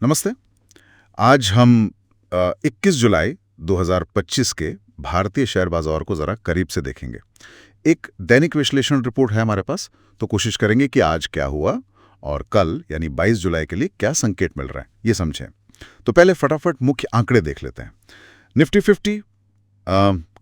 नमस्ते। आज हम 21 जुलाई 2025 के भारतीय शेयर बाजार को जरा करीब से देखेंगे। एक दैनिक विश्लेषण रिपोर्ट है हमारे पास, तो कोशिश करेंगे कि आज क्या हुआ और कल यानी 22 जुलाई के लिए क्या संकेत मिल रहे हैं ये समझें। तो पहले फटाफट मुख्य आंकड़े देख लेते हैं। निफ्टी 50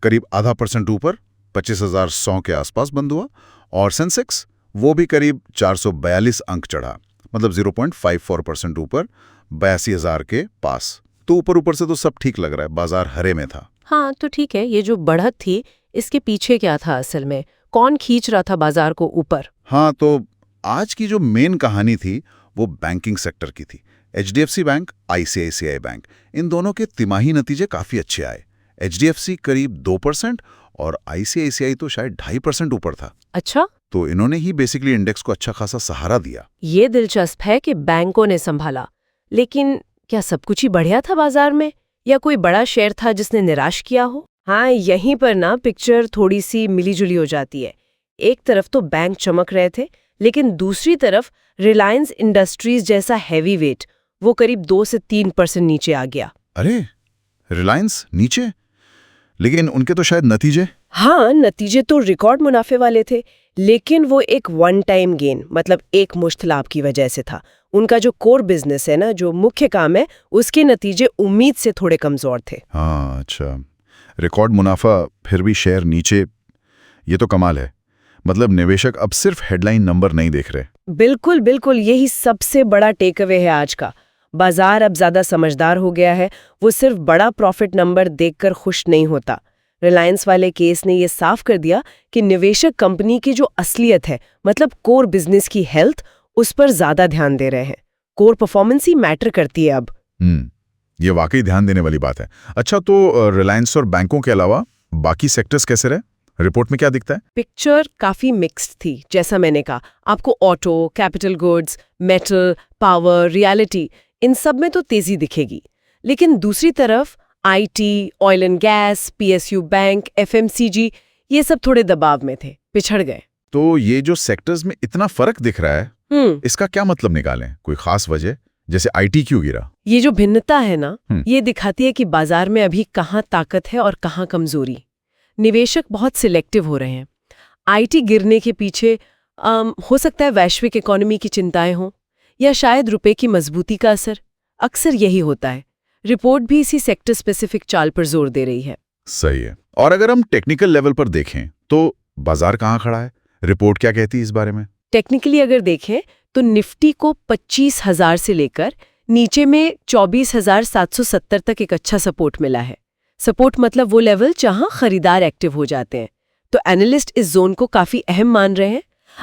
करीब 0.5% ऊपर 25,100 के आसपास बंद हुआ और सेंसेक्स वो भी करीब 442 अंक चढ़ा, मतलब 0.54% ऊपर 82,000 के पास। तो ऊपर से तो सब ठीक लग रहा है, बाजार हरे में था। हाँ, तो ठीक है। ये जो बढ़त थी, इसके पीछे क्या था असल में? कौन खींच रहा था बाजार को ऊपर? हाँ, तो आज की जो मेन कहानी थी वो बैंकिंग सेक्टर की थी। एचडीएफसी बैंक, आईसीआईसीआई बैंक, इन दोनों के तिमाही नतीजे काफी अच्छे आए। एचडीएफसी करीब 2% और आईसीआईसीआई तो शायद 2.5% ऊपर था। अच्छा, तो इन्होंने ही बेसिकली इंडेक्स को अच्छा खासा सहारा दिया। ये दिलचस्प है कि बैंकों ने संभाला। लेकिन क्या सब कुछ ही बढ़िया था बाजार में, या कोई बड़ा शेयर था जिसने निराश किया हो? हाँ, यहीं पर ना पिक्चर थोड़ी सी मिलीजुली हो जाती है। एक तरफ तो बैंक चमक रहे थे, लेकिन दूसरी तरफ रिलायंस इंडस्ट्रीज जैसा हैवी वेट वो करीब 2 से 3% नीचे आ गया। अरे, रिलायंस नीचे? लेकिन उनके तो शायद नतीजे। हाँ, नतीजे तो रिकॉर्ड मुनाफे वाले थे, लेकिन वो एक वन टाइम गेन, मतलब एक मुश्त लाभ की वजह से था। उनका जो कोर बिजनेस है ना, जो मुख्य काम है, उसके नतीजे उम्मीद से थोड़े कमजोर थे। हाँ, अच्छा, रिकॉर्ड मुनाफा फिर भी शेयर नीचे, ये तो कमाल है। मतलब निवेशक अब सिर्फ हेडलाइन नंबर नहीं देख रहे। बिल्कुल बिल्कुल, यही सबसे बड़ा टेक अवे है आज का। बाजार अब ज्यादा समझदार हो गया है, वो सिर्फ बड़ा प्रॉफिट नंबर देखकर खुश नहीं होता। रिलायंस वाले केस ने ये साफ कर दिया कि निवेशक कंपनी की जो असलियत है, मतलब कोर बिजनेस की हेल्थ, उस पर ज्यादा ध्यान दे रहे हैं। कोर परफॉर्मेंस ही मैटर करती है अब। ये वाकई ध्यान देने वाली बात है। अच्छा, तो रिलायंस और बैंकों के अलावा बाकी सेक्टर्स कैसे रहे? रिपोर्ट में क्या दिखता है? पिक्चर काफी मिक्स्ड थी। जैसा मैंने कहा, आपको auto, capital goods, metal, power, reality, इन सब में तो तेजी दिखेगी। लेकिन दूसरी तरफ IT, oil and gas, PSU bank, FMCG, ये सब थोड़े दबाव में थे, पिछड़ गए। तो ये जो सेक्टर्स में इतना फर्क दिख रहा है, इसका क्या मतलब निकालें? कोई खास वजह? जैसे आईटी क्यों गिरा? ये जो भिन्नता है ना, ये दिखाती है कि बाजार में अभी कहाँ ताकत है और कहाँ कमजोरी। निवेशक बहुत सिलेक्टिव हो रहे हैं। आईटी गिरने के पीछे हो सकता है वैश्विक इकोनॉमी की चिंताएं हों, या शायद रुपए की मजबूती का असर। अक्सर यही होता है। रिपोर्ट भी इसी सेक्टर स्पेसिफिक चाल पर जोर दे रही है। सही है। और अगर हम टेक्निकल लेवल पर देखें तो बाजार कहाँ खड़ा है? रिपोर्ट क्या कहती है इस बारे में? टेक्निकली अगर देखें तो निफ्टी को 25,000 से लेकर नीचे में 24,770 तक एक अच्छा सपोर्ट मिला है। सपोर्ट मतलब वो लेवल जहां खरीदार एक्टिव हो जाते हैं। तो एनालिस्ट इस जोन को काफी अहम मान रहे हैं।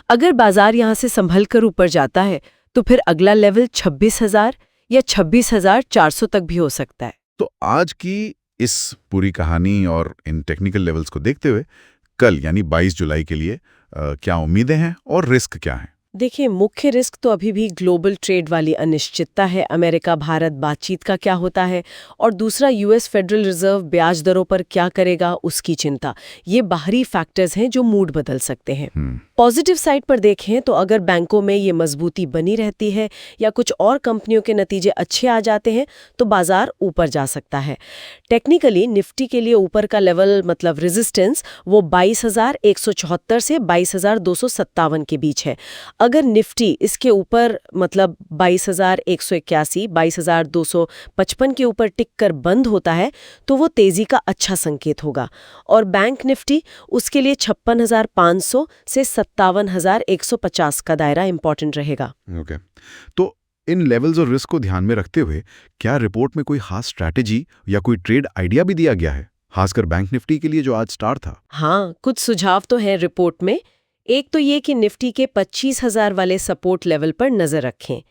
अगर बाजार यहां से संभल कर ऊपर जाता है तो फिर अगला लेवल 26,000 या 26,400 तक भी हो सकता है। तो आज की इस पूरी कहानी और इन टेक्निकल लेवल्स को देखते हुए कल यानी 22 जुलाई के लिए क्या उम्मीदें हैं और रिस्क क्या हैं? देखिए, मुख्य रिस्क तो अभी भी ग्लोबल ट्रेड वाली अनिश्चितता है। अमेरिका भारत बातचीत का क्या होता है, और दूसरा यूएस फेडरल रिजर्व ब्याज दरों पर क्या करेगा, उसकी चिंता। ये बाहरी फैक्टर्स हैं जो मूड बदल सकते हैं। पॉजिटिव साइड पर देखें तो अगर बैंकों में ये मजबूती बनी रहती है या कुछ और कंपनियों के नतीजे अच्छे आ जाते हैं तो बाजार ऊपर जा सकता है। टेक्निकली निफ्टी के लिए ऊपर का लेवल, मतलब रेजिस्टेंस, वो 22,174 से 22,257 के बीच है। अगर निफ्टी इसके ऊपर, मतलब 22,181, 22,255 के ऊपर टिक कर बंद होता है तो वो तेजी का अच्छा संकेत होगा। और बैंक निफ्टी, उसके लिए 56,500 से 57,150 का दायरा इंपॉर्टेंट रहेगा। ओके। तो इन लेवल्स और रिस्क को ध्यान में रखते हुए क्या रिपोर्ट में कोई खास स्ट्रैटेजी या कोई ट्रेड आइडिया भी दिया गया है, खासकर बैंक निफ्टी के लिए जो आज स्टार था? हाँ, कुछ सुझाव तो हैं रिपोर्ट में। एक तो ये कि निफ्टी के 25,000 वाले सपोर्ट लेवल पर नजर रखें।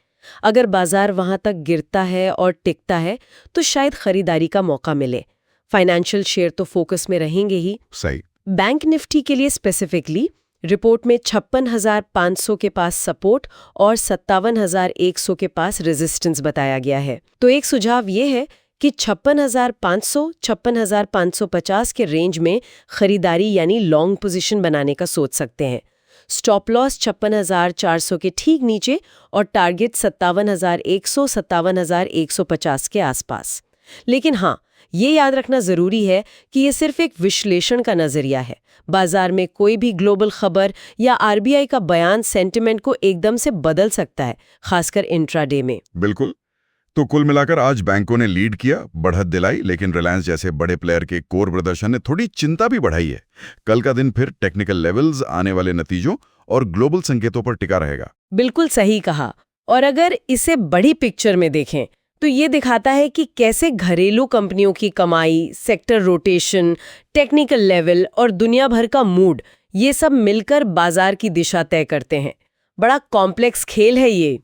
अगर बाजार वहां तक गिरता है और टिकता है तो शायद खरीदारी का मौका मिले। फाइनेंशियल शेयर तो फोकस में रहेंगे ही। सही। बैंक निफ्टी के लिए स्पेसिफिकली रिपोर्ट में 56,500 के पास सपोर्ट और 57,100 के पास रेजिस्टेंस बताया गया है। तो एक सुझाव ये है कि 56,500, 56,550 के रेंज में खरीदारी यानी लॉन्ग पोजीशन बनाने का सोच सकते हैं। स्टॉप लॉस 56,400 के ठीक नीचे और टारगेट 57,100 57,150 के आसपास। लेकिन हाँ, ये याद रखना जरूरी है कि ये सिर्फ एक विश्लेषण का नजरिया है। बाजार में कोई भी ग्लोबल खबर या आरबीआई का बयान सेंटिमेंट को एकदम से बदल सकता है, खासकर इंट्राडे में। बिल्कुल। तो कुल मिलाकर आज बैंकों ने लीड किया, बढ़त दिलाई, लेकिन रिलायंस जैसे बड़े प्लेयर के कोर प्रदर्शन ने थोड़ी चिंता भी बढ़ाई है। कल का दिन फिर टेक्निकल लेवल्स, आने वाले नतीजों और ग्लोबल संकेतों पर टिका रहेगा। बिल्कुल सही कहा। और अगर इसे बड़ी पिक्चर में देखें तो ये दिखाता है कि कैसे घरेलू कंपनियों की कमाई, सेक्टर रोटेशन, टेक्निकल लेवल और दुनिया भर का मूड, ये सब मिलकर बाजार की दिशा तय करते हैं। बड़ा कॉम्प्लेक्स खेल है ये।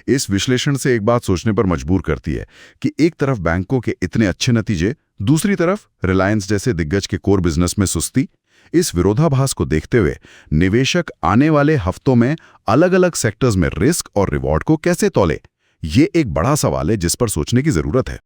इस विश्लेषण से एक बात सोचने पर मजबूर करती है कि एक तरफ बैंकों के इतने अच्छे नतीजे, दूसरी तरफ रिलायंस जैसे दिग्गज के कोर बिजनेस में सुस्ती। इस विरोधाभास को देखते हुए निवेशक आने वाले हफ्तों में अलग-अलग सेक्टर्स में रिस्क और रिवॉर्ड को कैसे तौले, ये एक बड़ा सवाल है जिस पर सोचने की जरूरत है।